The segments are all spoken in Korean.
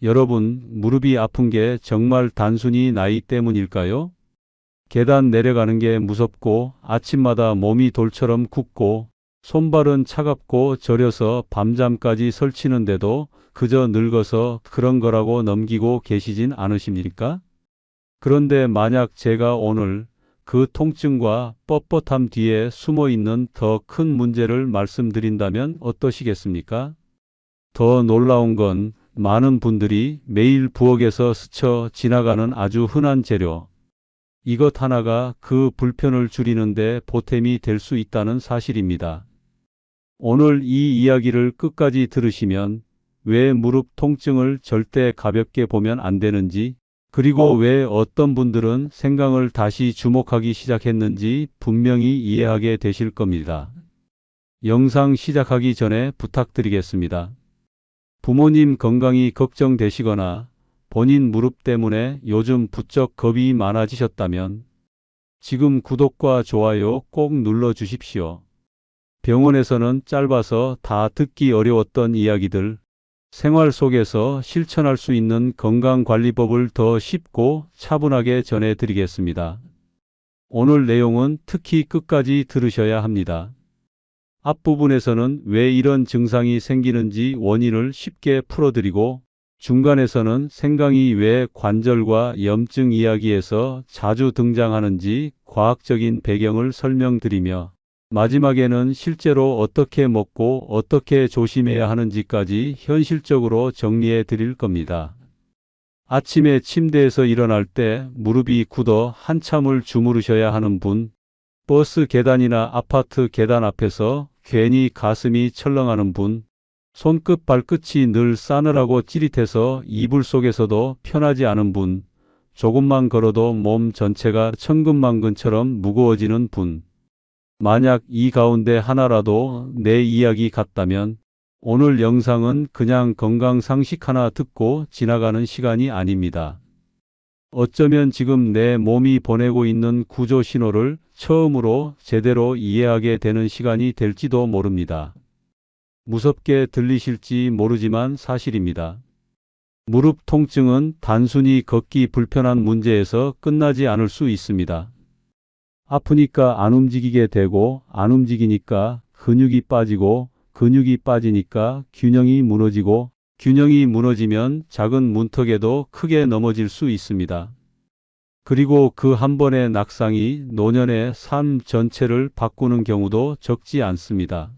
여러분, 무릎이 아픈 게 정말 단순히 나이 때문일까요? 계단 내려가는 게 무섭고 아침마다 몸이 돌처럼 굳고 손발은 차갑고 저려서 밤잠까지 설치는데도 그저 늙어서 그런 거라고 넘기고 계시진 않으십니까? 그런데 만약 제가 오늘 그 통증과 뻣뻣함 뒤에 숨어 있는 더 큰 문제를 말씀드린다면 어떠시겠습니까? 더 놀라운 건 많은 분들이 매일 부엌에서 스쳐 지나가는 아주 흔한 재료, 이것 하나가 그 불편을 줄이는데 보탬이 될 수 있다는 사실입니다. 오늘 이 이야기를 끝까지 들으시면 왜 무릎 통증을 절대 가볍게 보면 안 되는지, 그리고 왜 어떤 분들은 생강을 다시 주목하기 시작했는지 분명히 이해하게 되실 겁니다. 영상 시작하기 전에 부탁드리겠습니다. 부모님 건강이 걱정되시거나 본인 무릎 때문에 요즘 부쩍 겁이 많아지셨다면 지금 구독과 좋아요 꼭 눌러 주십시오. 병원에서는 짧아서 다 듣기 어려웠던 이야기들, 생활 속에서 실천할 수 있는 건강관리법을 더 쉽고 차분하게 전해드리겠습니다. 오늘 내용은 특히 끝까지 들으셔야 합니다. 앞부분에서는 왜 이런 증상이 생기는지 원인을 쉽게 풀어드리고, 중간에서는 생강이 왜 관절과 염증 이야기에서 자주 등장하는지 과학적인 배경을 설명드리며, 마지막에는 실제로 어떻게 먹고 어떻게 조심해야 하는지까지 현실적으로 정리해 드릴 겁니다. 아침에 침대에서 일어날 때 무릎이 굳어 한참을 주무르셔야 하는 분, 버스 계단이나 아파트 계단 앞에서 괜히 가슴이 철렁하는 분, 손끝 발끝이 늘 싸늘하고 찌릿해서 이불 속에서도 편하지 않은 분, 조금만 걸어도 몸 전체가 천근만근처럼 무거워지는 분, 만약 이 가운데 하나라도 내 이야기 같다면 오늘 영상은 그냥 건강 상식 하나 듣고 지나가는 시간이 아닙니다. 어쩌면 지금 내 몸이 보내고 있는 구조 신호를 처음으로 제대로 이해하게 되는 시간이 될지도 모릅니다. 무섭게 들리실지 모르지만 사실입니다. 무릎 통증은 단순히 걷기 불편한 문제에서 끝나지 않을 수 있습니다. 아프니까 안 움직이게 되고, 안 움직이니까 근육이 빠지고, 근육이 빠지니까 균형이 무너지고, 균형이 무너지면 작은 문턱에도 크게 넘어질 수 있습니다. 그리고 그 한 번의 낙상이 노년의 삶 전체를 바꾸는 경우도 적지 않습니다.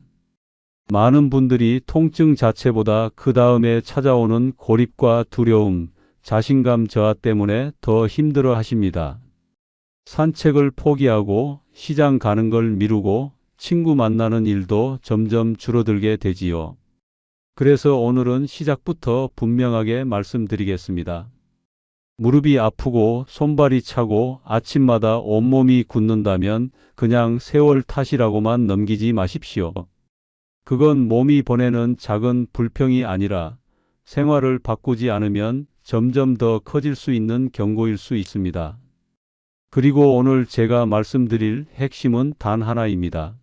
많은 분들이 통증 자체보다 그 다음에 찾아오는 고립과 두려움, 자신감 저하 때문에 더 힘들어 하십니다. 산책을 포기하고 시장 가는 걸 미루고 친구 만나는 일도 점점 줄어들게 되지요. 그래서 오늘은 시작부터 분명하게 말씀드리겠습니다. 무릎이 아프고 손발이 차고 아침마다 온몸이 굳는다면 그냥 세월 탓이라고만 넘기지 마십시오. 그건 몸이 보내는 작은 불평이 아니라 생활을 바꾸지 않으면 점점 더 커질 수 있는 경고일 수 있습니다. 그리고 오늘 제가 말씀드릴 핵심은 단 하나입니다.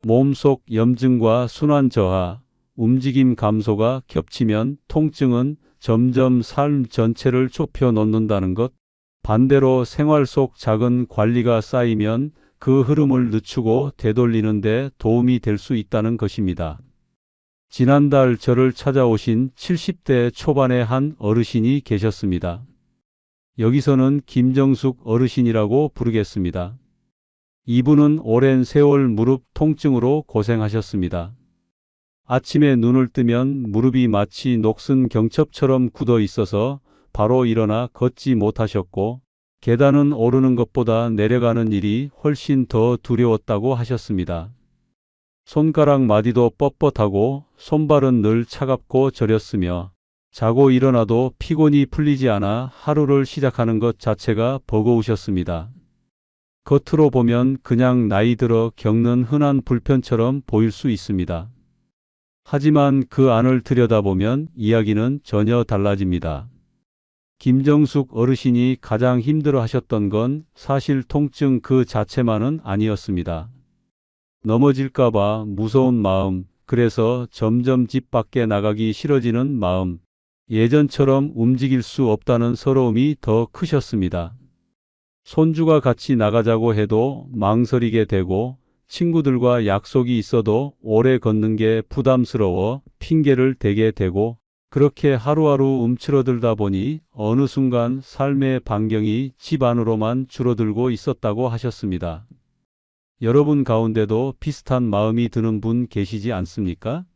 몸속 염증과 순환 저하, 움직임 감소가 겹치면 통증은 점점 삶 전체를 좁혀 놓는다는 것, 반대로 생활 속 작은 관리가 쌓이면 그 흐름을 늦추고 되돌리는 데 도움이 될 수 있다는 것입니다. 지난달 저를 찾아오신 70대 초반의 한 어르신이 계셨습니다. 여기서는 김정숙 어르신이라고 부르겠습니다. 이분은 오랜 세월 무릎 통증으로 고생하셨습니다. 아침에 눈을 뜨면 무릎이 마치 녹슨 경첩처럼 굳어 있어서 바로 일어나 걷지 못하셨고, 계단은 오르는 것보다 내려가는 일이 훨씬 더 두려웠다고 하셨습니다. 손가락 마디도 뻣뻣하고 손발은 늘 차갑고 저렸으며, 자고 일어나도 피곤이 풀리지 않아 하루를 시작하는 것 자체가 버거우셨습니다. 겉으로 보면 그냥 나이 들어 겪는 흔한 불편처럼 보일 수 있습니다. 하지만 그 안을 들여다보면 이야기는 전혀 달라집니다. 김정숙 어르신이 가장 힘들어 하셨던 건 사실 통증 그 자체만은 아니었습니다. 넘어질까봐 무서운 마음, 그래서 점점 집 밖에 나가기 싫어지는 마음, 예전처럼 움직일 수 없다는 서러움이 더 크셨습니다. 손주가 같이 나가자고 해도 망설이게 되고 친구들과 약속이 있어도 오래 걷는 게 부담스러워 핑계를 대게 되고 그렇게 하루하루 움츠러들다 보니 어느 순간 삶의 반경이 집 안으로만 줄어들고 있었다고 하셨습니다. 여러분 가운데도 비슷한 마음이 드는 분 계시지 않습니까?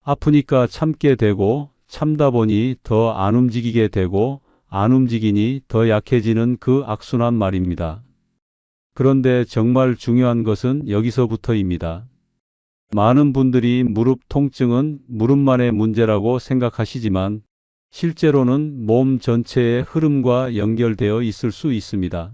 아프니까 참게 되고 참다 보니 더 안 움직이게 되고 안 움직이니 더 약해지는 그 악순환 말입니다. 그런데 정말 중요한 것은 여기서부터입니다. 많은 분들이 무릎 통증은 무릎만의 문제라고 생각하시지만 실제로는 몸 전체의 흐름과 연결되어 있을 수 있습니다.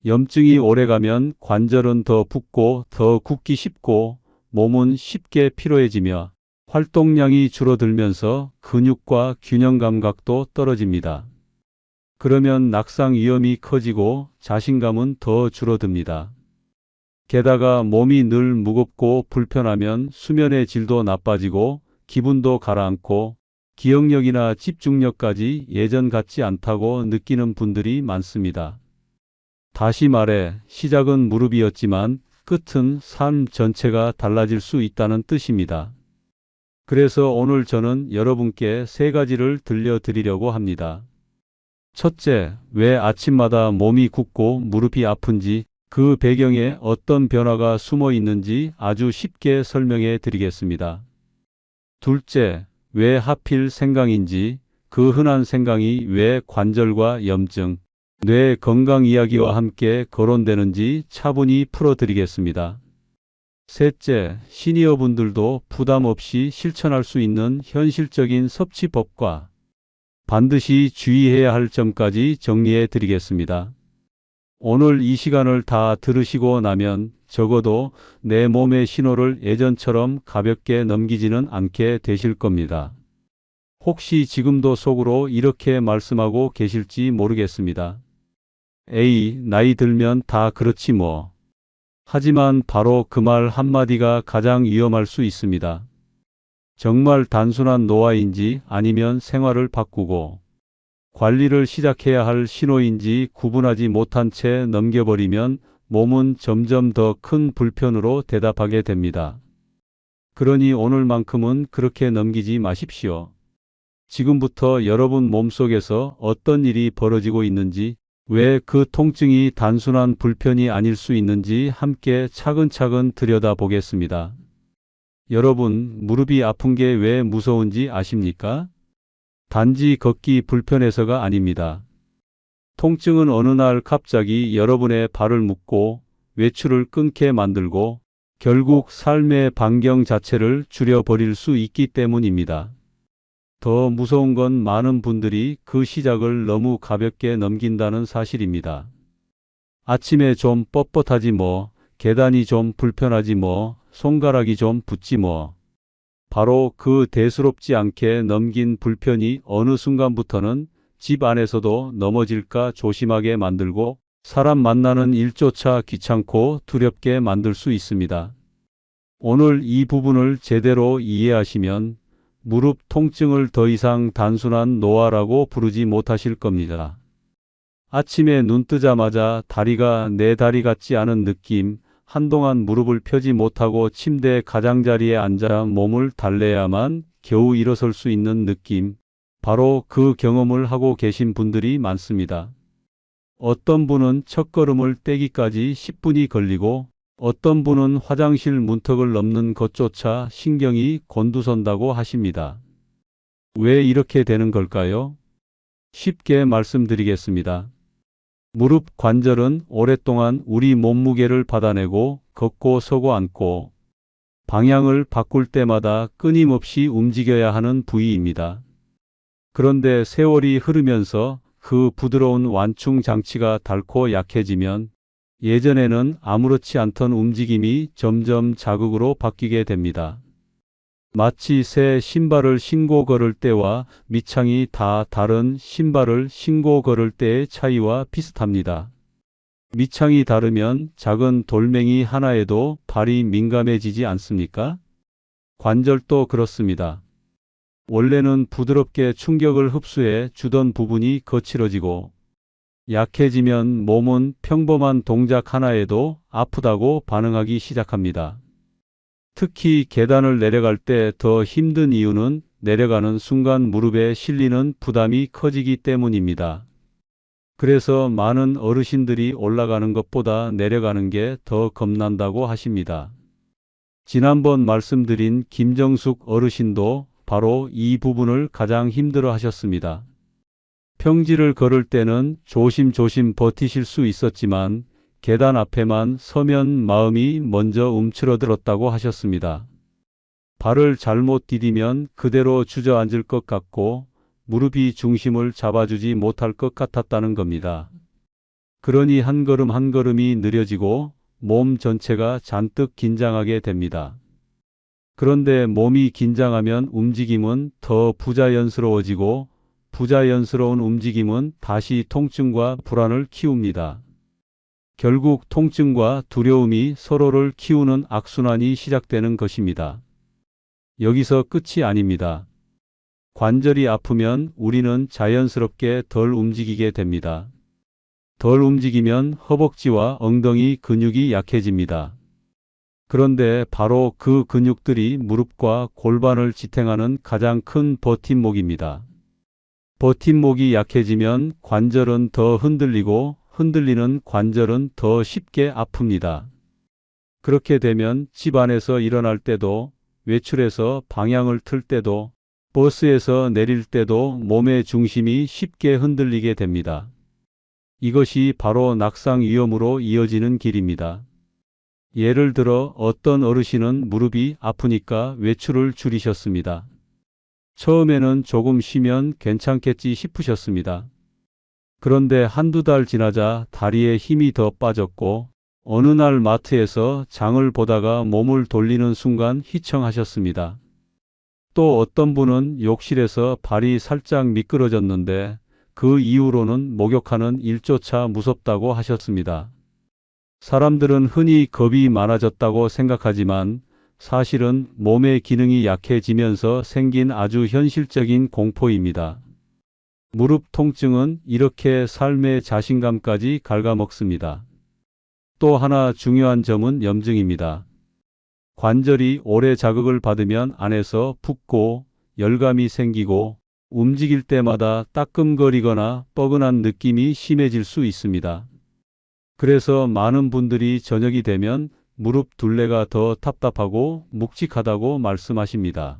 염증이 오래가면 관절은 더 붓고 더 굳기 쉽고 몸은 쉽게 피로해지며 활동량이 줄어들면서 근육과 균형 감각도 떨어집니다. 그러면 낙상 위험이 커지고 자신감은 더 줄어듭니다. 게다가 몸이 늘 무겁고 불편하면 수면의 질도 나빠지고 기분도 가라앉고 기억력이나 집중력까지 예전 같지 않다고 느끼는 분들이 많습니다. 다시 말해 시작은 무릎이었지만 끝은 삶 전체가 달라질 수 있다는 뜻입니다. 그래서 오늘 저는 여러분께 세 가지를 들려드리려고 합니다. 첫째, 왜 아침마다 몸이 굳고 무릎이 아픈지 그 배경에 어떤 변화가 숨어 있는지 아주 쉽게 설명해 드리겠습니다. 둘째, 왜 하필 생강인지 그 흔한 생강이 왜 관절과 염증, 뇌 건강 이야기와 함께 거론되는지 차분히 풀어드리겠습니다. 셋째, 시니어분들도 부담 없이 실천할 수 있는 현실적인 섭취법과 반드시 주의해야 할 점까지 정리해 드리겠습니다. 오늘 이 시간을 다 들으시고 나면 적어도 내 몸의 신호를 예전처럼 가볍게 넘기지는 않게 되실 겁니다. 혹시 지금도 속으로 이렇게 말씀하고 계실지 모르겠습니다. 에이, 나이 들면 다 그렇지 뭐. 하지만 바로 그 말 한마디가 가장 위험할 수 있습니다. 정말 단순한 노화인지 아니면 생활을 바꾸고 관리를 시작해야 할 신호인지 구분하지 못한 채 넘겨버리면 몸은 점점 더 큰 불편으로 대답하게 됩니다. 그러니 오늘만큼은 그렇게 넘기지 마십시오. 지금부터 여러분 몸속에서 어떤 일이 벌어지고 있는지, 왜 그 통증이 단순한 불편이 아닐 수 있는지 함께 차근차근 들여다보겠습니다. 여러분, 무릎이 아픈 게 왜 무서운지 아십니까? 단지 걷기 불편해서가 아닙니다. 통증은 어느 날 갑자기 여러분의 발을 묶고 외출을 끊게 만들고 결국 삶의 반경 자체를 줄여버릴 수 있기 때문입니다. 더 무서운 건 많은 분들이 그 시작을 너무 가볍게 넘긴다는 사실입니다. 아침에 좀 뻣뻣하지 뭐, 계단이 좀 불편하지 뭐, 손가락이 좀 붓지 뭐. 바로 그 대수롭지 않게 넘긴 불편이 어느 순간부터는 집 안에서도 넘어질까 조심하게 만들고 사람 만나는 일조차 귀찮고 두렵게 만들 수 있습니다. 오늘 이 부분을 제대로 이해하시면 무릎 통증을 더 이상 단순한 노화라고 부르지 못하실 겁니다. 아침에 눈 뜨자마자 다리가 내 다리 같지 않은 느낌, 한동안 무릎을 펴지 못하고 침대 가장자리에 앉아 몸을 달래야만 겨우 일어설 수 있는 느낌, 바로 그 경험을 하고 계신 분들이 많습니다. 어떤 분은 첫걸음을 떼기까지 10분이 걸리고 어떤 분은 화장실 문턱을 넘는 것조차 신경이 곤두선다고 하십니다. 왜 이렇게 되는 걸까요? 쉽게 말씀드리겠습니다. 무릎 관절은 오랫동안 우리 몸무게를 받아내고 걷고 서고 앉고 방향을 바꿀 때마다 끊임없이 움직여야 하는 부위입니다. 그런데 세월이 흐르면서 그 부드러운 완충 장치가 닳고 약해지면 예전에는 아무렇지 않던 움직임이 점점 자극으로 바뀌게 됩니다. 마치 새 신발을 신고 걸을 때와 밑창이 다 다른 신발을 신고 걸을 때의 차이와 비슷합니다. 밑창이 다르면 작은 돌멩이 하나에도 발이 민감해지지 않습니까? 관절도 그렇습니다. 원래는 부드럽게 충격을 흡수해 주던 부분이 거칠어지고 약해지면 몸은 평범한 동작 하나에도 아프다고 반응하기 시작합니다. 특히 계단을 내려갈 때 더 힘든 이유는 내려가는 순간 무릎에 실리는 부담이 커지기 때문입니다. 그래서 많은 어르신들이 올라가는 것보다 내려가는 게 더 겁난다고 하십니다. 지난번 말씀드린 김정숙 어르신도 바로 이 부분을 가장 힘들어 하셨습니다. 평지를 걸을 때는 조심조심 버티실 수 있었지만 계단 앞에만 서면 마음이 먼저 움츠러들었다고 하셨습니다. 발을 잘못 디디면 그대로 주저앉을 것 같고 무릎이 중심을 잡아주지 못할 것 같았다는 겁니다. 그러니 한 걸음 한 걸음이 느려지고 몸 전체가 잔뜩 긴장하게 됩니다. 그런데 몸이 긴장하면 움직임은 더 부자연스러워지고 부자연스러운 움직임은 다시 통증과 불안을 키웁니다. 결국 통증과 두려움이 서로를 키우는 악순환이 시작되는 것입니다. 여기서 끝이 아닙니다. 관절이 아프면 우리는 자연스럽게 덜 움직이게 됩니다. 덜 움직이면 허벅지와 엉덩이 근육이 약해집니다. 그런데 바로 그 근육들이 무릎과 골반을 지탱하는 가장 큰 버팀목입니다. 버팀목이 약해지면 관절은 더 흔들리고 흔들리는 관절은 더 쉽게 아픕니다. 그렇게 되면 집 안에서 일어날 때도, 외출해서 방향을 틀 때도, 버스에서 내릴 때도 몸의 중심이 쉽게 흔들리게 됩니다. 이것이 바로 낙상 위험으로 이어지는 길입니다. 예를 들어 어떤 어르신은 무릎이 아프니까 외출을 줄이셨습니다. 처음에는 조금 쉬면 괜찮겠지 싶으셨습니다. 그런데 한두 달 지나자 다리에 힘이 더 빠졌고 어느 날 마트에서 장을 보다가 몸을 돌리는 순간 휘청하셨습니다. 또 어떤 분은 욕실에서 발이 살짝 미끄러졌는데 그 이후로는 목욕하는 일조차 무섭다고 하셨습니다. 사람들은 흔히 겁이 많아졌다고 생각하지만 사실은 몸의 기능이 약해지면서 생긴 아주 현실적인 공포입니다. 무릎 통증은 이렇게 삶의 자신감까지 갉아먹습니다. 또 하나 중요한 점은 염증입니다. 관절이 오래 자극을 받으면 안에서 붓고 열감이 생기고 움직일 때마다 따끔거리거나 뻐근한 느낌이 심해질 수 있습니다. 그래서 많은 분들이 저녁이 되면 무릎 둘레가 더 답답하고 묵직하다고 말씀하십니다.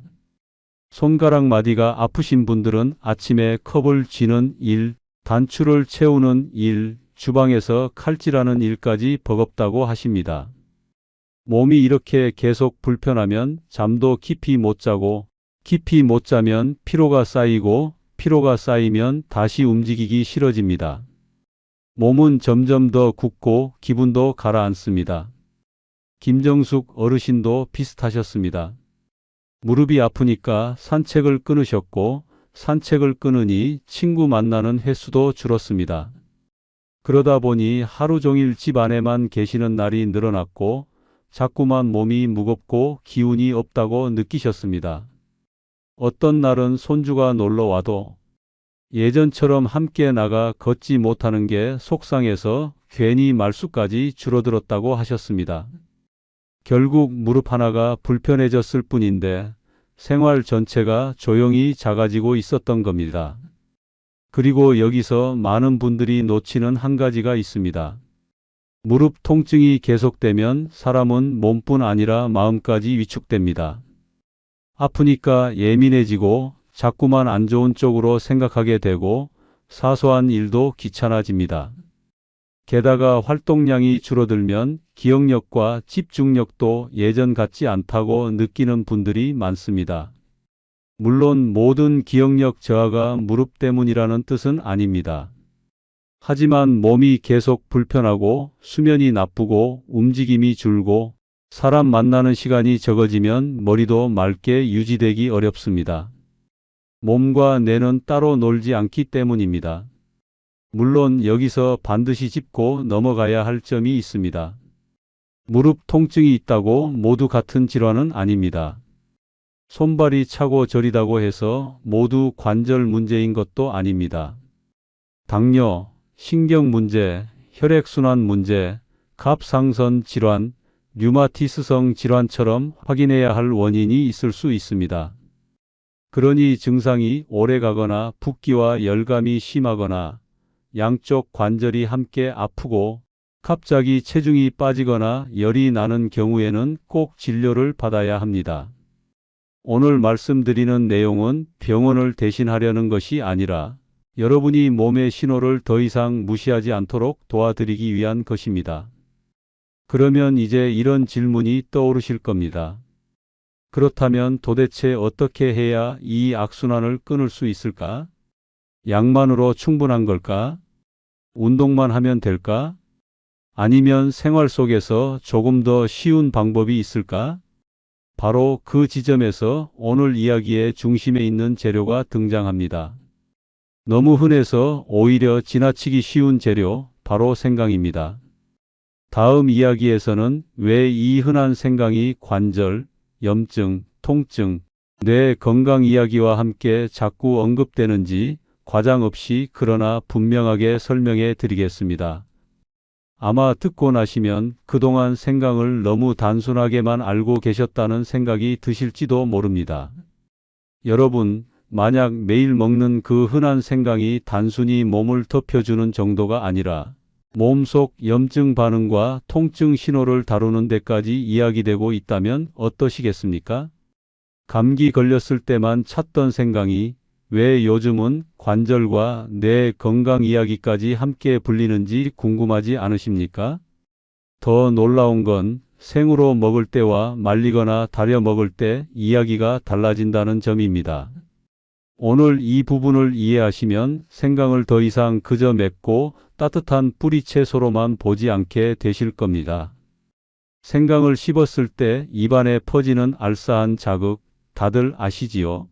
손가락 마디가 아프신 분들은 아침에 컵을 쥐는 일, 단추를 채우는 일, 주방에서 칼질하는 일까지 버겁다고 하십니다. 몸이 이렇게 계속 불편하면 잠도 깊이 못 자고 깊이 못 자면 피로가 쌓이고 피로가 쌓이면 다시 움직이기 싫어집니다. 몸은 점점 더 굳고 기분도 가라앉습니다. 김정숙 어르신도 비슷하셨습니다. 무릎이 아프니까 산책을 끊으셨고 산책을 끊으니 친구 만나는 횟수도 줄었습니다. 그러다 보니 하루 종일 집 안에만 계시는 날이 늘어났고 자꾸만 몸이 무겁고 기운이 없다고 느끼셨습니다. 어떤 날은 손주가 놀러 와도 예전처럼 함께 나가 걷지 못하는 게 속상해서 괜히 말수까지 줄어들었다고 하셨습니다. 결국 무릎 하나가 불편해졌을 뿐인데 생활 전체가 조용히 작아지고 있었던 겁니다. 그리고 여기서 많은 분들이 놓치는 한 가지가 있습니다. 무릎 통증이 계속되면 사람은 몸뿐 아니라 마음까지 위축됩니다. 아프니까 예민해지고 자꾸만 안 좋은 쪽으로 생각하게 되고 사소한 일도 귀찮아집니다. 게다가 활동량이 줄어들면 기억력과 집중력도 예전 같지 않다고 느끼는 분들이 많습니다. 물론 모든 기억력 저하가 무릎 때문이라는 뜻은 아닙니다. 하지만 몸이 계속 불편하고 수면이 나쁘고 움직임이 줄고 사람 만나는 시간이 적어지면 머리도 맑게 유지되기 어렵습니다. 몸과 뇌는 따로 놀지 않기 때문입니다. 물론 여기서 반드시 짚고 넘어가야 할 점이 있습니다. 무릎 통증이 있다고 모두 같은 질환은 아닙니다. 손발이 차고 저리다고 해서 모두 관절 문제인 것도 아닙니다. 당뇨, 신경 문제, 혈액순환 문제, 갑상선 질환, 류마티스성 질환처럼 확인해야 할 원인이 있을 수 있습니다. 그러니 증상이 오래 가거나 붓기와 열감이 심하거나 양쪽 관절이 함께 아프고 갑자기 체중이 빠지거나 열이 나는 경우에는 꼭 진료를 받아야 합니다. 오늘 말씀드리는 내용은 병원을 대신하려는 것이 아니라 여러분이 몸의 신호를 더 이상 무시하지 않도록 도와드리기 위한 것입니다. 그러면 이제 이런 질문이 떠오르실 겁니다. 그렇다면 도대체 어떻게 해야 이 악순환을 끊을 수 있을까? 약만으로 충분한 걸까? 운동만 하면 될까? 아니면 생활 속에서 조금 더 쉬운 방법이 있을까? 바로 그 지점에서 오늘 이야기의 중심에 있는 재료가 등장합니다. 너무 흔해서 오히려 지나치기 쉬운 재료, 바로 생강입니다. 다음 이야기에서는 왜 이 흔한 생강이 관절, 염증, 통증, 뇌 건강 이야기와 함께 자꾸 언급되는지 과장 없이 그러나 분명하게 설명해 드리겠습니다. 아마 듣고 나시면 그동안 생강을 너무 단순하게만 알고 계셨다는 생각이 드실지도 모릅니다. 여러분, 만약 매일 먹는 그 흔한 생강이 단순히 몸을 덮여주는 정도가 아니라 몸속 염증 반응과 통증 신호를 다루는 데까지 이야기되고 있다면 어떠시겠습니까? 감기 걸렸을 때만 찾던 생강이 왜 요즘은 관절과 뇌 건강 이야기까지 함께 불리는지 궁금하지 않으십니까? 더 놀라운 건 생으로 먹을 때와 말리거나 달여 먹을 때 이야기가 달라진다는 점입니다. 오늘 이 부분을 이해하시면 생강을 더 이상 그저 맵고 따뜻한 뿌리채소로만 보지 않게 되실 겁니다. 생강을 씹었을 때 입안에 퍼지는 알싸한 자극, 다들 아시지요?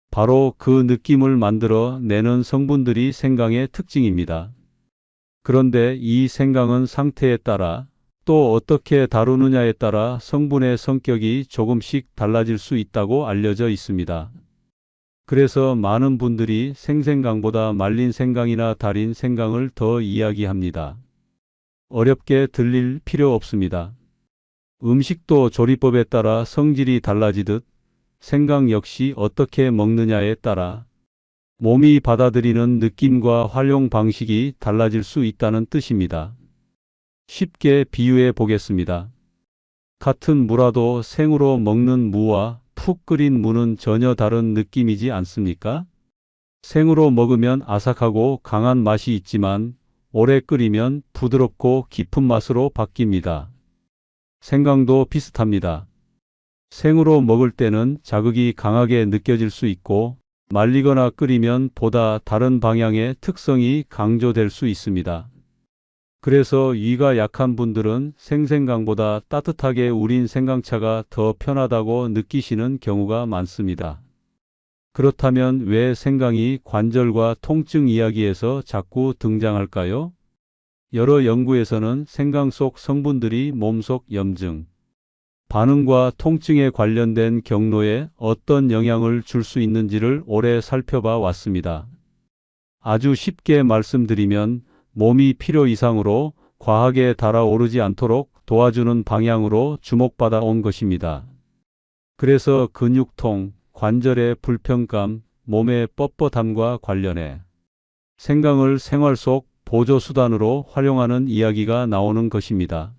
바로 그 느낌을 만들어 내는 성분들이 생강의 특징입니다. 그런데 이 생강은 상태에 따라 또 어떻게 다루느냐에 따라 성분의 성격이 조금씩 달라질 수 있다고 알려져 있습니다. 그래서 많은 분들이 생생강보다 말린 생강이나 달인 생강을 더 이야기합니다. 어렵게 들릴 필요 없습니다. 음식도 조리법에 따라 성질이 달라지듯 생강 역시 어떻게 먹느냐에 따라 몸이 받아들이는 느낌과 활용 방식이 달라질 수 있다는 뜻입니다. 쉽게 비유해 보겠습니다. 같은 무라도 생으로 먹는 무와 푹 끓인 무는 전혀 다른 느낌이지 않습니까? 생으로 먹으면 아삭하고 강한 맛이 있지만 오래 끓이면 부드럽고 깊은 맛으로 바뀝니다. 생강도 비슷합니다. 생으로 먹을 때는 자극이 강하게 느껴질 수 있고 말리거나 끓이면 보다 다른 방향의 특성이 강조될 수 있습니다. 그래서 위가 약한 분들은 생생강보다 따뜻하게 우린 생강차가 더 편하다고 느끼시는 경우가 많습니다. 그렇다면 왜 생강이 관절과 통증 이야기에서 자꾸 등장할까요? 여러 연구에서는 생강 속 성분들이 몸속 염증, 반응과 통증에 관련된 경로에 어떤 영향을 줄 수 있는지를 오래 살펴봐 왔습니다. 아주 쉽게 말씀드리면 몸이 필요 이상으로 과하게 달아오르지 않도록 도와주는 방향으로 주목받아 온 것입니다. 그래서 근육통, 관절의 불편감, 몸의 뻣뻣함과 관련해 생강을 생활 속 보조수단으로 활용하는 이야기가 나오는 것입니다.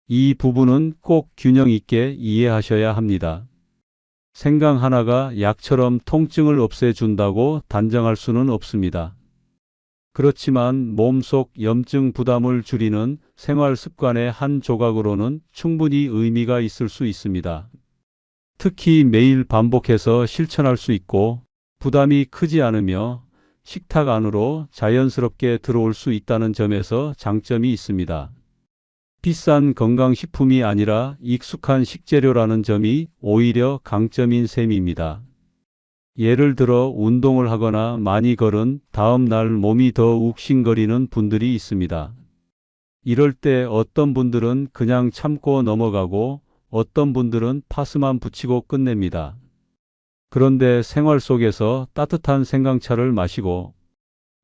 이 부분은 꼭 균형 있게 이해하셔야 합니다. 생강 하나가 약처럼 통증을 없애준다고 단정할 수는 없습니다. 그렇지만 몸속 염증 부담을 줄이는 생활 습관의 한 조각으로는 충분히 의미가 있을 수 있습니다. 특히 매일 반복해서 실천할 수 있고 부담이 크지 않으며 식탁 안으로 자연스럽게 들어올 수 있다는 점에서 장점이 있습니다. 비싼 건강식품이 아니라 익숙한 식재료라는 점이 오히려 강점인 셈입니다. 예를 들어 운동을 하거나 많이 걸은 다음 날 몸이 더 욱신거리는 분들이 있습니다. 이럴 때 어떤 분들은 그냥 참고 넘어가고 어떤 분들은 파스만 붙이고 끝냅니다. 그런데 생활 속에서 따뜻한 생강차를 마시고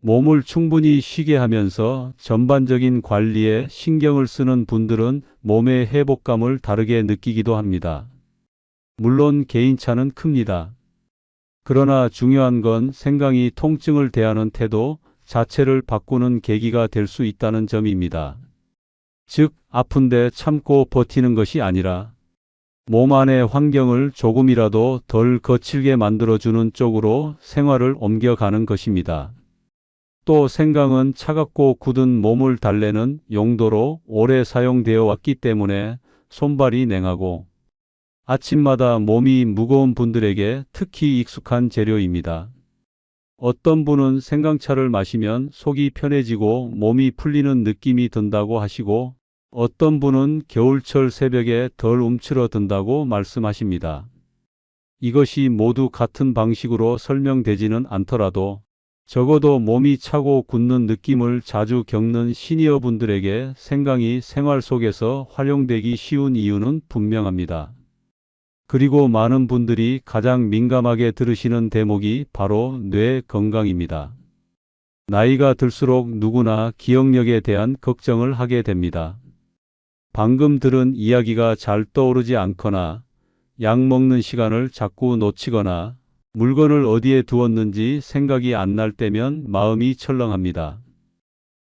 몸을 충분히 쉬게 하면서 전반적인 관리에 신경을 쓰는 분들은 몸의 회복감을 다르게 느끼기도 합니다. 물론 개인차는 큽니다. 그러나 중요한 건 생강이 통증을 대하는 태도 자체를 바꾸는 계기가 될 수 있다는 점입니다. 즉, 아픈데 참고 버티는 것이 아니라 몸 안의 환경을 조금이라도 덜 거칠게 만들어주는 쪽으로 생활을 옮겨가는 것입니다. 또 생강은 차갑고 굳은 몸을 달래는 용도로 오래 사용되어 왔기 때문에 손발이 냉하고 아침마다 몸이 무거운 분들에게 특히 익숙한 재료입니다. 어떤 분은 생강차를 마시면 속이 편해지고 몸이 풀리는 느낌이 든다고 하시고 어떤 분은 겨울철 새벽에 덜 움츠러든다고 말씀하십니다. 이것이 모두 같은 방식으로 설명되지는 않더라도 적어도 몸이 차고 굳는 느낌을 자주 겪는 시니어 분들에게 생강이 생활 속에서 활용되기 쉬운 이유는 분명합니다. 그리고 많은 분들이 가장 민감하게 들으시는 대목이 바로 뇌 건강입니다. 나이가 들수록 누구나 기억력에 대한 걱정을 하게 됩니다. 방금 들은 이야기가 잘 떠오르지 않거나 약 먹는 시간을 자꾸 놓치거나 물건을 어디에 두었는지 생각이 안 날 때면 마음이 철렁합니다.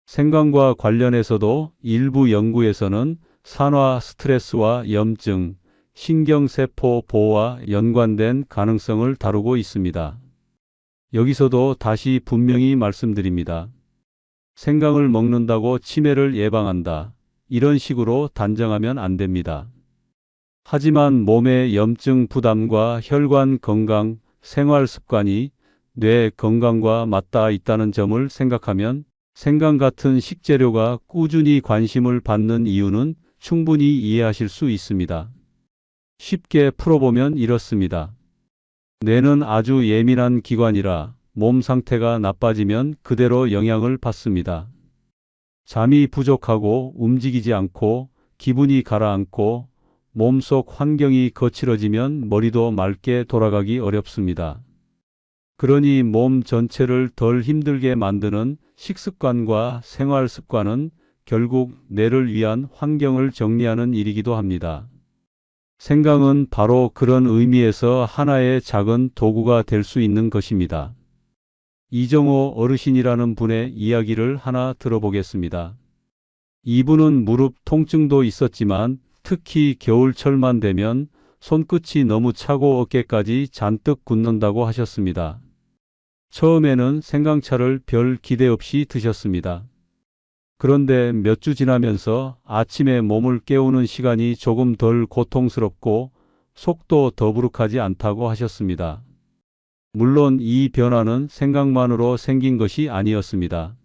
생강과 관련해서도 일부 연구에서는 산화 스트레스와 염증, 신경세포 보호와 연관된 가능성을 다루고 있습니다. 여기서도 다시 분명히 말씀드립니다. 생강을 먹는다고 치매를 예방한다. 이런 식으로 단정하면 안 됩니다. 하지만 몸의 염증 부담과 혈관 건강, 생활 습관이 뇌 건강과 맞닿아 있다는 점을 생각하면 생강 같은 식재료가 꾸준히 관심을 받는 이유는 충분히 이해하실 수 있습니다. 쉽게 풀어보면 이렇습니다. 뇌는 아주 예민한 기관이라 몸 상태가 나빠지면 그대로 영향을 받습니다. 잠이 부족하고 움직이지 않고 기분이 가라앉고 몸속 환경이 거칠어지면 머리도 맑게 돌아가기 어렵습니다. 그러니 몸 전체를 덜 힘들게 만드는 식습관과 생활 습관은 결국 뇌를 위한 환경을 정리하는 일이기도 합니다. 생강은 바로 그런 의미에서 하나의 작은 도구가 될 수 있는 것입니다. 이정호 어르신이라는 분의 이야기를 하나 들어보겠습니다. 이분은 무릎 통증도 있었지만 특히 겨울철만 되면 손끝이 너무 차고 어깨까지 잔뜩 굳는다고 하셨습니다. 처음에는 생강차를 별 기대 없이 드셨습니다. 그런데 몇 주 지나면서 아침에 몸을 깨우는 시간이 조금 덜 고통스럽고 속도 더부룩하지 않다고 하셨습니다. 물론 이 변화는 생각만으로 생긴 것이 아니었습니다.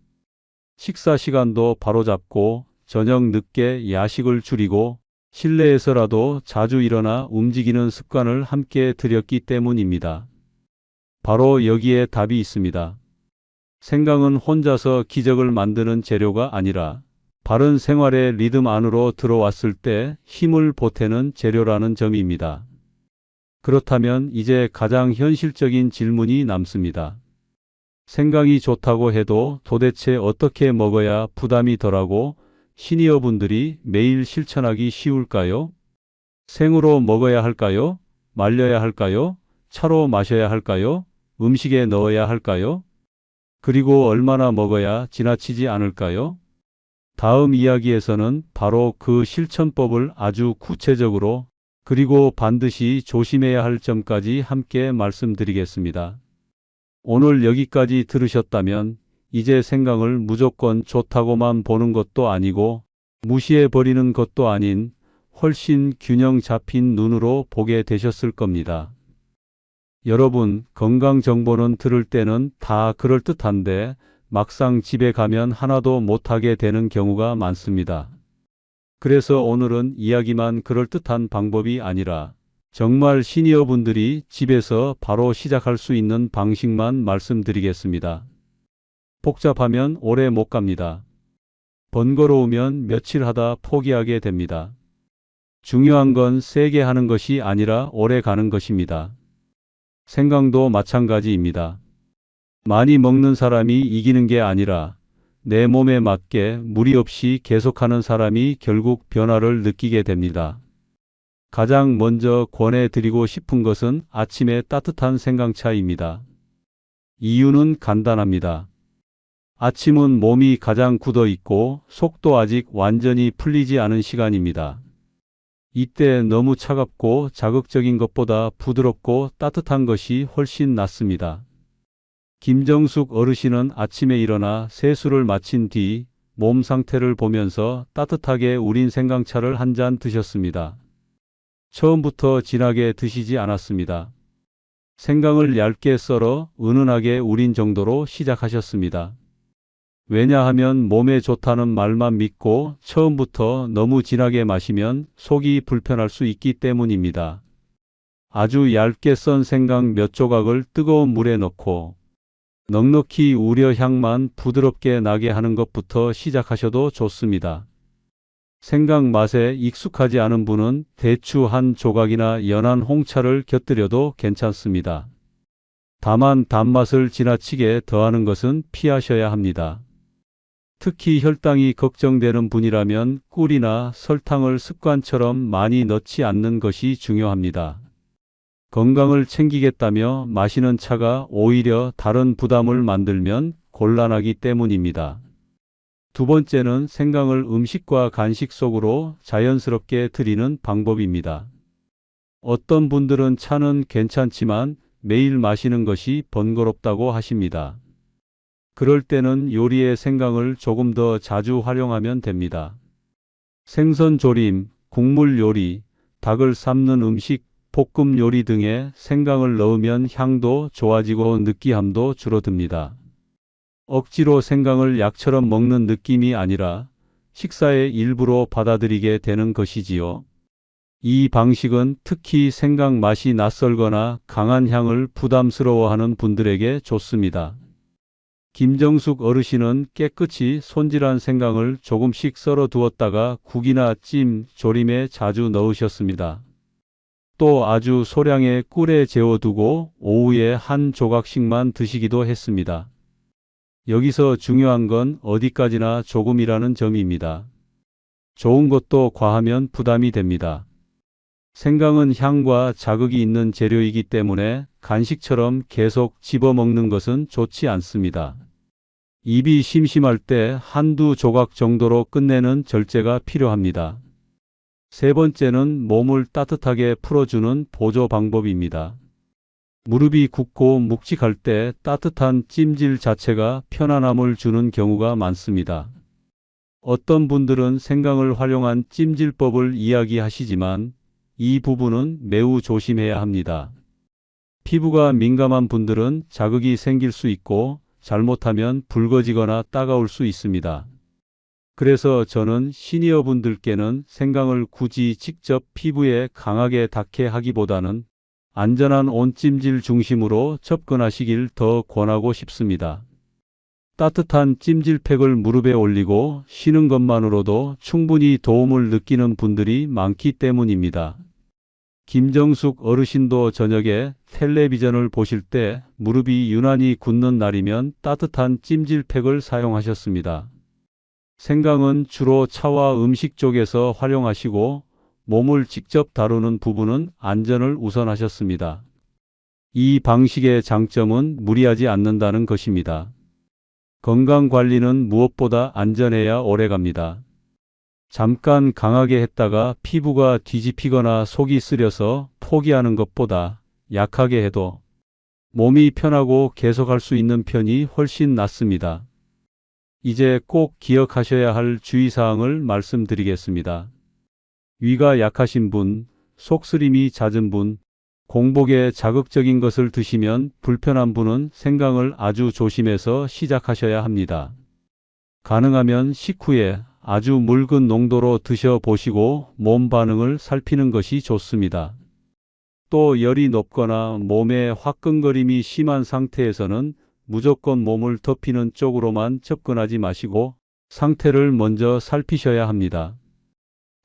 식사 시간도 바로잡고 저녁 늦게 야식을 줄이고 실내에서라도 자주 일어나 움직이는 습관을 함께 들였기 때문입니다. 바로 여기에 답이 있습니다. 생강은 혼자서 기적을 만드는 재료가 아니라 바른 생활의 리듬 안으로 들어왔을 때 힘을 보태는 재료라는 점입니다. 그렇다면 이제 가장 현실적인 질문이 남습니다. 생강이 좋다고 해도 도대체 어떻게 먹어야 부담이 덜하고 시니어분들이 매일 실천하기 쉬울까요? 생으로 먹어야 할까요? 말려야 할까요? 차로 마셔야 할까요? 음식에 넣어야 할까요? 그리고 얼마나 먹어야 지나치지 않을까요? 다음 이야기에서는 바로 그 실천법을 아주 구체적으로 그리고 반드시 조심해야 할 점까지 함께 말씀드리겠습니다. 오늘 여기까지 들으셨다면 이제 생강을 무조건 좋다고만 보는 것도 아니고 무시해버리는 것도 아닌 훨씬 균형 잡힌 눈으로 보게 되셨을 겁니다. 여러분, 건강 정보는 들을 때는 다 그럴듯한데 막상 집에 가면 하나도 못하게 되는 경우가 많습니다. 그래서 오늘은 이야기만 그럴듯한 방법이 아니라 정말 시니어분들이 집에서 바로 시작할 수 있는 방식만 말씀드리겠습니다. 복잡하면 오래 못 갑니다. 번거로우면 며칠 하다 포기하게 됩니다. 중요한 건 세게 하는 것이 아니라 오래 가는 것입니다. 생강도 마찬가지입니다. 많이 먹는 사람이 이기는 게 아니라 내 몸에 맞게 무리 없이 계속하는 사람이 결국 변화를 느끼게 됩니다. 가장 먼저 권해드리고 싶은 것은 아침에 따뜻한 생강차입니다. 이유는 간단합니다. 아침은 몸이 가장 굳어 있고 속도 아직 완전히 풀리지 않은 시간입니다. 이때 너무 차갑고 자극적인 것보다 부드럽고 따뜻한 것이 훨씬 낫습니다. 김정숙 어르신은 아침에 일어나 세수를 마친 뒤 몸 상태를 보면서 따뜻하게 우린 생강차를 한 잔 드셨습니다. 처음부터 진하게 드시지 않았습니다. 생강을 얇게 썰어 은은하게 우린 정도로 시작하셨습니다. 왜냐하면 몸에 좋다는 말만 믿고 처음부터 너무 진하게 마시면 속이 불편할 수 있기 때문입니다. 아주 얇게 썬 생강 몇 조각을 뜨거운 물에 넣고 넉넉히 우려 향만 부드럽게 나게 하는 것부터 시작하셔도 좋습니다. 생강 맛에 익숙하지 않은 분은 대추 한 조각이나 연한 홍차를 곁들여도 괜찮습니다. 다만 단맛을 지나치게 더하는 것은 피하셔야 합니다. 특히 혈당이 걱정되는 분이라면 꿀이나 설탕을 습관처럼 많이 넣지 않는 것이 중요합니다. 건강을 챙기겠다며 마시는 차가 오히려 다른 부담을 만들면 곤란하기 때문입니다. 두 번째는 생강을 음식과 간식 속으로 자연스럽게 들이는 방법입니다. 어떤 분들은 차는 괜찮지만 매일 마시는 것이 번거롭다고 하십니다. 그럴 때는 요리에 생강을 조금 더 자주 활용하면 됩니다. 생선 조림, 국물 요리, 닭을 삶는 음식, 볶음 요리 등에 생강을 넣으면 향도 좋아지고 느끼함도 줄어듭니다. 억지로 생강을 약처럼 먹는 느낌이 아니라 식사의 일부로 받아들이게 되는 것이지요. 이 방식은 특히 생강 맛이 낯설거나 강한 향을 부담스러워하는 분들에게 좋습니다. 김정숙 어르신은 깨끗이 손질한 생강을 조금씩 썰어 두었다가 국이나 찜, 조림에 자주 넣으셨습니다. 또 아주 소량의 꿀에 재워두고 오후에 한 조각씩만 드시기도 했습니다. 여기서 중요한 건 어디까지나 조금이라는 점입니다. 좋은 것도 과하면 부담이 됩니다. 생강은 향과 자극이 있는 재료이기 때문에 간식처럼 계속 집어먹는 것은 좋지 않습니다. 입이 심심할 때 한두 조각 정도로 끝내는 절제가 필요합니다. 세 번째는 몸을 따뜻하게 풀어주는 보조 방법입니다. 무릎이 굽고 묵직할 때 따뜻한 찜질 자체가 편안함을 주는 경우가 많습니다. 어떤 분들은 생강을 활용한 찜질법을 이야기하시지만 이 부분은 매우 조심해야 합니다. 피부가 민감한 분들은 자극이 생길 수 있고 잘못하면 붉어지거나 따가울 수 있습니다. 그래서 저는 시니어 분들께는 생강을 굳이 직접 피부에 강하게 닿게 하기보다는 안전한 온찜질 중심으로 접근하시길 더 권하고 싶습니다. 따뜻한 찜질팩을 무릎에 올리고 쉬는 것만으로도 충분히 도움을 느끼는 분들이 많기 때문입니다. 김정숙 어르신도 저녁에 텔레비전을 보실 때 무릎이 유난히 굳는 날이면 따뜻한 찜질팩을 사용하셨습니다. 생강은 주로 차와 음식 쪽에서 활용하시고 몸을 직접 다루는 부분은 안전을 우선하셨습니다. 이 방식의 장점은 무리하지 않는다는 것입니다. 건강관리는 무엇보다 안전해야 오래갑니다. 잠깐 강하게 했다가 피부가 뒤집히거나 속이 쓰려서 포기하는 것보다 약하게 해도 몸이 편하고 계속할 수 있는 편이 훨씬 낫습니다. 이제 꼭 기억하셔야 할 주의사항을 말씀드리겠습니다. 위가 약하신 분, 속쓰림이 잦은 분, 공복에 자극적인 것을 드시면 불편한 분은 생강을 아주 조심해서 시작하셔야 합니다. 가능하면 식후에 아주 묽은 농도로 드셔보시고 몸 반응을 살피는 것이 좋습니다. 또 열이 높거나 몸에 화끈거림이 심한 상태에서는 무조건 몸을 덮이는 쪽으로만 접근하지 마시고 상태를 먼저 살피셔야 합니다.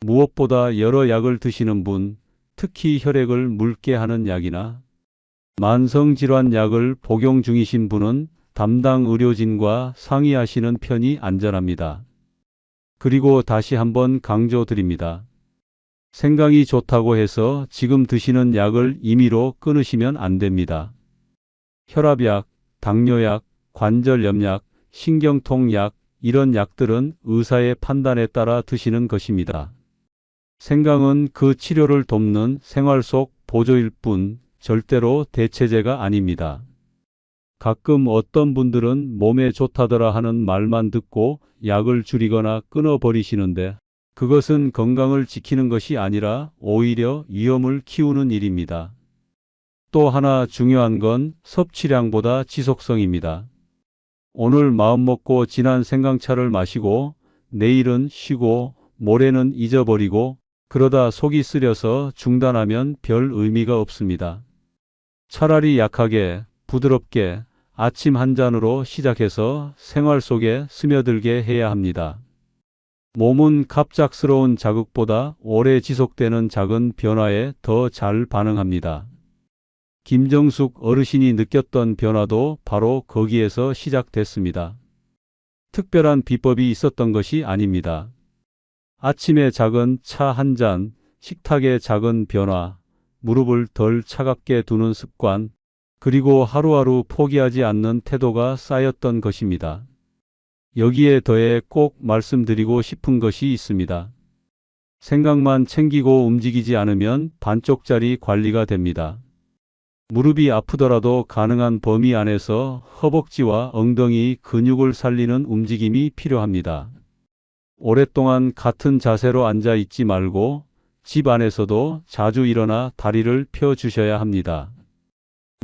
무엇보다 여러 약을 드시는 분, 특히 혈액을 묽게 하는 약이나 만성질환 약을 복용 중이신 분은 담당 의료진과 상의하시는 편이 안전합니다. 그리고 다시 한번 강조드립니다. 생강이 좋다고 해서 지금 드시는 약을 임의로 끊으시면 안 됩니다. 혈압약, 당뇨약, 관절염약, 신경통약, 이런 약들은 의사의 판단에 따라 드시는 것입니다. 생강은 그 치료를 돕는 생활 속 보조일 뿐 절대로 대체제가 아닙니다. 가끔 어떤 분들은 몸에 좋다더라 하는 말만 듣고 약을 줄이거나 끊어버리시는데 그것은 건강을 지키는 것이 아니라 오히려 위험을 키우는 일입니다. 또 하나 중요한 건 섭취량보다 지속성입니다. 오늘 마음먹고 진한 생강차를 마시고 내일은 쉬고 모레는 잊어버리고 그러다 속이 쓰려서 중단하면 별 의미가 없습니다. 차라리 약하게, 부드럽게 아침 한 잔으로 시작해서 생활 속에 스며들게 해야 합니다. 몸은 갑작스러운 자극보다 오래 지속되는 작은 변화에 더 잘 반응합니다. 김정숙 어르신이 느꼈던 변화도 바로 거기에서 시작됐습니다. 특별한 비법이 있었던 것이 아닙니다. 아침에 작은 차 한 잔, 식탁의 작은 변화, 무릎을 덜 차갑게 두는 습관, 그리고 하루하루 포기하지 않는 태도가 쌓였던 것입니다. 여기에 더해 꼭 말씀드리고 싶은 것이 있습니다. 생각만 챙기고 움직이지 않으면 반쪽짜리 관리가 됩니다. 무릎이 아프더라도 가능한 범위 안에서 허벅지와 엉덩이 근육을 살리는 움직임이 필요합니다. 오랫동안 같은 자세로 앉아 있지 말고 집 안에서도 자주 일어나 다리를 펴 주셔야 합니다.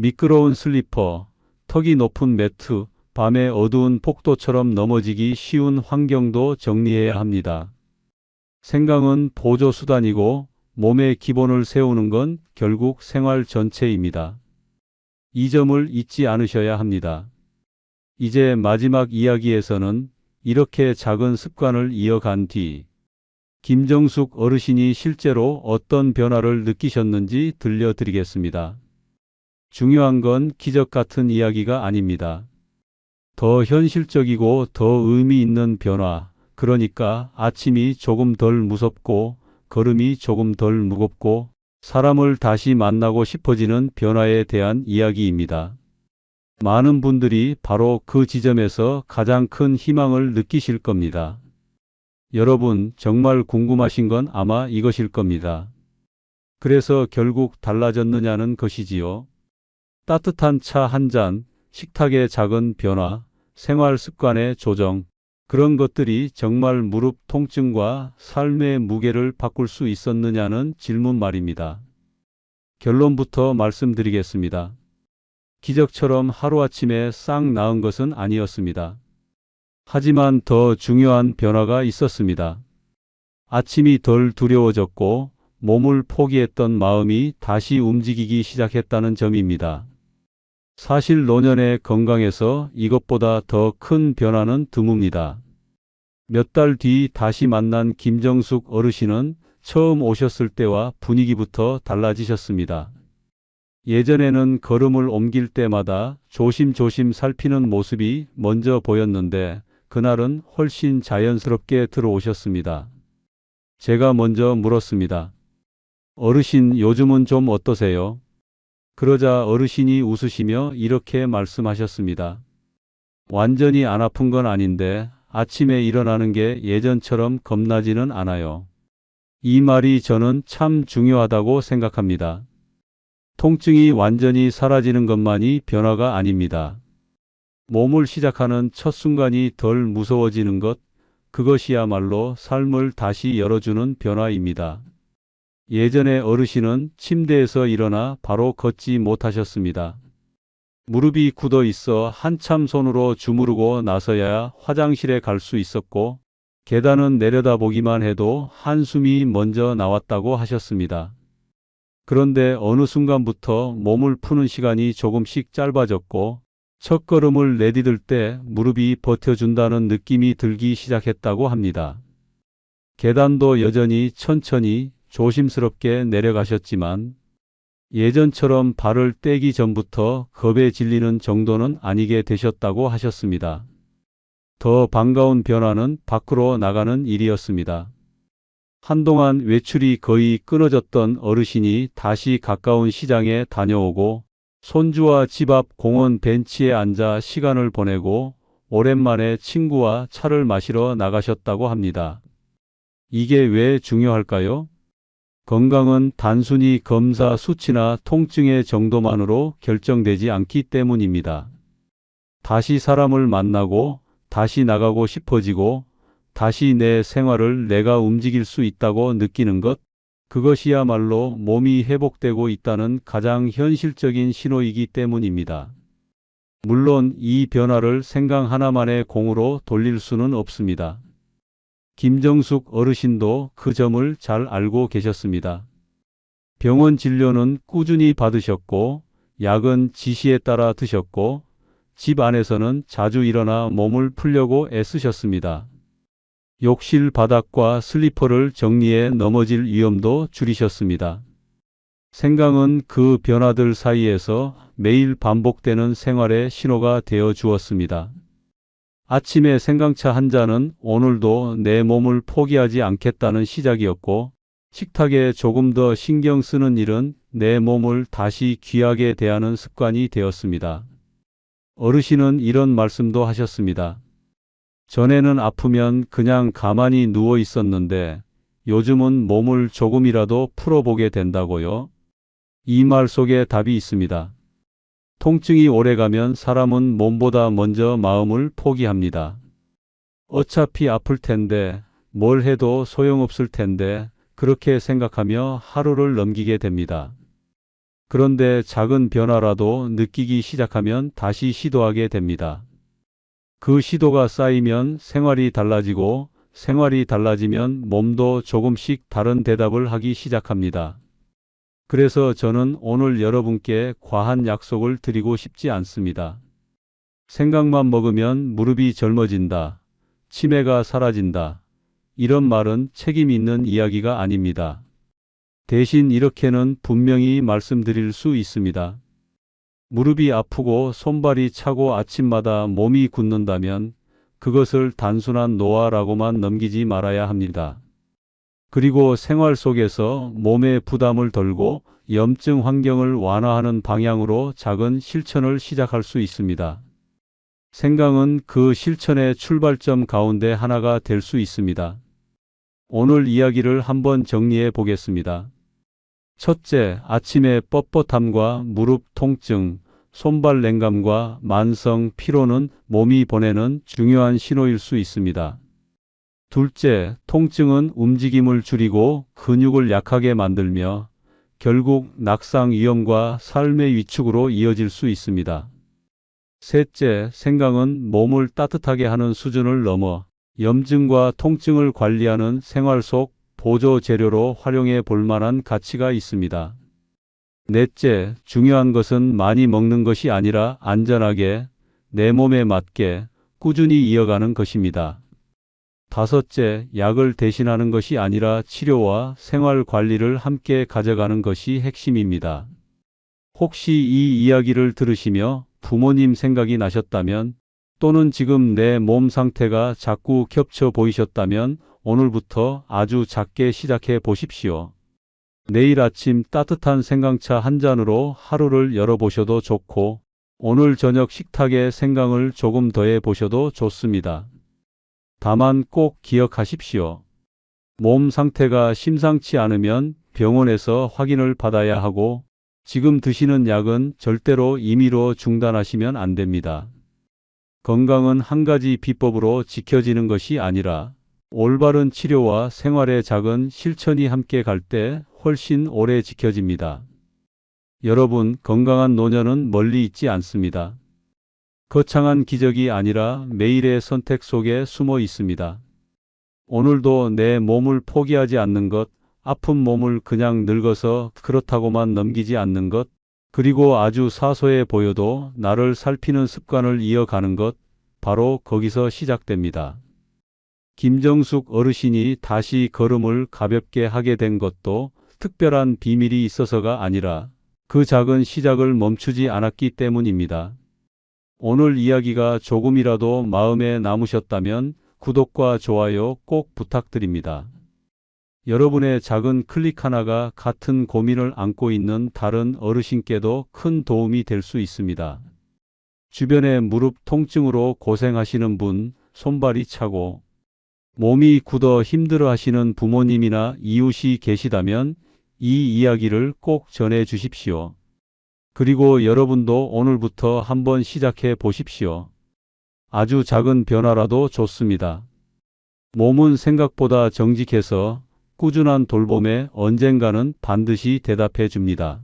미끄러운 슬리퍼, 턱이 높은 매트, 밤의 어두운 폭도처럼 넘어지기 쉬운 환경도 정리해야 합니다. 생강은 보조 수단이고 몸의 기본을 세우는 건 결국 생활 전체입니다. 이 점을 잊지 않으셔야 합니다. 이제 마지막 이야기에서는 이렇게 작은 습관을 이어간 뒤 김정숙 어르신이 실제로 어떤 변화를 느끼셨는지 들려드리겠습니다. 중요한 건 기적 같은 이야기가 아닙니다. 더 현실적이고 더 의미 있는 변화, 그러니까 아침이 조금 덜 무섭고 걸음이 조금 덜 무겁고 사람을 다시 만나고 싶어지는 변화에 대한 이야기입니다. 많은 분들이 바로 그 지점에서 가장 큰 희망을 느끼실 겁니다. 여러분, 정말 궁금하신 건 아마 이것일 겁니다. 그래서 결국 달라졌느냐는 것이지요. 따뜻한 차 한 잔, 식탁의 작은 변화, 생활 습관의 조정, 그런 것들이 정말 무릎 통증과 삶의 무게를 바꿀 수 있었느냐는 질문 말입니다. 결론부터 말씀드리겠습니다. 기적처럼 하루아침에 싹 나은 것은 아니었습니다. 하지만 더 중요한 변화가 있었습니다. 아침이 덜 두려워졌고 몸을 포기했던 마음이 다시 움직이기 시작했다는 점입니다. 사실 노년의 건강에서 이것보다 더 큰 변화는 드뭅니다. 몇 달 뒤 다시 만난 김정숙 어르신은 처음 오셨을 때와 분위기부터 달라지셨습니다. 예전에는 걸음을 옮길 때마다 조심조심 살피는 모습이 먼저 보였는데 그날은 훨씬 자연스럽게 들어오셨습니다. 제가 먼저 물었습니다. 어르신, 요즘은 좀 어떠세요? 그러자 어르신이 웃으시며 이렇게 말씀하셨습니다. 완전히 안 아픈 건 아닌데 아침에 일어나는 게 예전처럼 겁나지는 않아요. 이 말이 저는 참 중요하다고 생각합니다. 통증이 완전히 사라지는 것만이 변화가 아닙니다. 몸을 시작하는 첫 순간이 덜 무서워지는 것, 그것이야말로 삶을 다시 열어주는 변화입니다. 예전에 어르신은 침대에서 일어나 바로 걷지 못하셨습니다. 무릎이 굳어 있어 한참 손으로 주무르고 나서야 화장실에 갈 수 있었고 계단은 내려다보기만 해도 한숨이 먼저 나왔다고 하셨습니다. 그런데 어느 순간부터 몸을 푸는 시간이 조금씩 짧아졌고 첫걸음을 내디딜 때 무릎이 버텨준다는 느낌이 들기 시작했다고 합니다. 계단도 여전히 천천히 조심스럽게 내려가셨지만 예전처럼 발을 떼기 전부터 겁에 질리는 정도는 아니게 되셨다고 하셨습니다. 더 반가운 변화는 밖으로 나가는 일이었습니다. 한동안 외출이 거의 끊어졌던 어르신이 다시 가까운 시장에 다녀오고 손주와 집 앞 공원 벤치에 앉아 시간을 보내고 오랜만에 친구와 차를 마시러 나가셨다고 합니다. 이게 왜 중요할까요? 건강은 단순히 검사 수치나 통증의 정도만으로 결정되지 않기 때문입니다. 다시 사람을 만나고 다시 나가고 싶어지고 다시 내 생활을 내가 움직일 수 있다고 느끼는 것, 그것이야말로 몸이 회복되고 있다는 가장 현실적인 신호이기 때문입니다. 물론 이 변화를 생각 하나만의 공으로 돌릴 수는 없습니다. 김정숙 어르신도 그 점을 잘 알고 계셨습니다. 병원 진료는 꾸준히 받으셨고, 약은 지시에 따라 드셨고, 집 안에서는 자주 일어나 몸을 풀려고 애쓰셨습니다. 욕실 바닥과 슬리퍼를 정리해 넘어질 위험도 줄이셨습니다. 생강은 그 변화들 사이에서 매일 반복되는 생활의 신호가 되어 주었습니다. 아침에 생강차 한 잔은 오늘도 내 몸을 포기하지 않겠다는 시작이었고, 식탁에 조금 더 신경 쓰는 일은 내 몸을 다시 귀하게 대하는 습관이 되었습니다. 어르신은 이런 말씀도 하셨습니다. 전에는 아프면 그냥 가만히 누워 있었는데 요즘은 몸을 조금이라도 풀어보게 된다고요. 이 말 속에 답이 있습니다. 통증이 오래가면 사람은 몸보다 먼저 마음을 포기합니다. 어차피 아플 텐데, 뭘 해도 소용없을 텐데, 그렇게 생각하며 하루를 넘기게 됩니다. 그런데 작은 변화라도 느끼기 시작하면 다시 시도하게 됩니다. 그 시도가 쌓이면 생활이 달라지고, 생활이 달라지면 몸도 조금씩 다른 대답을 하기 시작합니다. 그래서 저는 오늘 여러분께 과한 약속을 드리고 싶지 않습니다. 생각만 먹으면 무릎이 젊어진다, 치매가 사라진다, 이런 말은 책임 있는 이야기가 아닙니다. 대신 이렇게는 분명히 말씀드릴 수 있습니다. 무릎이 아프고 손발이 차고 아침마다 몸이 굳는다면 그것을 단순한 노화라고만 넘기지 말아야 합니다. 그리고 생활 속에서 몸의 부담을 덜고 염증 환경을 완화하는 방향으로 작은 실천을 시작할 수 있습니다. 생강은 그 실천의 출발점 가운데 하나가 될 수 있습니다. 오늘 이야기를 한번 정리해 보겠습니다. 첫째, 아침의 뻣뻣함과 무릎 통증, 손발 냉감과 만성 피로는 몸이 보내는 중요한 신호일 수 있습니다. 둘째, 통증은 움직임을 줄이고 근육을 약하게 만들며 결국 낙상 위험과 삶의 위축으로 이어질 수 있습니다. 셋째, 생강은 몸을 따뜻하게 하는 수준을 넘어 염증과 통증을 관리하는 생활 속 보조 재료로 활용해 볼 만한 가치가 있습니다. 넷째, 중요한 것은 많이 먹는 것이 아니라 안전하게, 내 몸에 맞게 꾸준히 이어가는 것입니다. 다섯째, 약을 대신하는 것이 아니라 치료와 생활 관리를 함께 가져가는 것이 핵심입니다. 혹시 이 이야기를 들으시며 부모님 생각이 나셨다면, 또는 지금 내 몸 상태가 자꾸 겹쳐 보이셨다면 오늘부터 아주 작게 시작해 보십시오. 내일 아침 따뜻한 생강차 한 잔으로 하루를 열어보셔도 좋고, 오늘 저녁 식탁에 생강을 조금 더해 보셔도 좋습니다. 다만 꼭 기억하십시오. 몸 상태가 심상치 않으면 병원에서 확인을 받아야 하고, 지금 드시는 약은 절대로 임의로 중단하시면 안 됩니다. 건강은 한 가지 비법으로 지켜지는 것이 아니라 올바른 치료와 생활의 작은 실천이 함께 갈 때 훨씬 오래 지켜집니다. 여러분, 건강한 노년은 멀리 있지 않습니다. 거창한 기적이 아니라 매일의 선택 속에 숨어 있습니다. 오늘도 내 몸을 포기하지 않는 것, 아픈 몸을 그냥 늙어서 그렇다고만 넘기지 않는 것, 그리고 아주 사소해 보여도 나를 살피는 습관을 이어가는 것, 바로 거기서 시작됩니다. 김정숙 어르신이 다시 걸음을 가볍게 하게 된 것도 특별한 비밀이 있어서가 아니라 그 작은 시작을 멈추지 않았기 때문입니다. 오늘 이야기가 조금이라도 마음에 남으셨다면 구독과 좋아요 꼭 부탁드립니다. 여러분의 작은 클릭 하나가 같은 고민을 안고 있는 다른 어르신께도 큰 도움이 될 수 있습니다. 주변에 무릎 통증으로 고생하시는 분, 손발이 차고 몸이 굳어 힘들어 하시는 부모님이나 이웃이 계시다면 이 이야기를 꼭 전해 주십시오. 그리고 여러분도 오늘부터 한번 시작해 보십시오. 아주 작은 변화라도 좋습니다. 몸은 생각보다 정직해서 꾸준한 돌봄에 언젠가는 반드시 대답해 줍니다.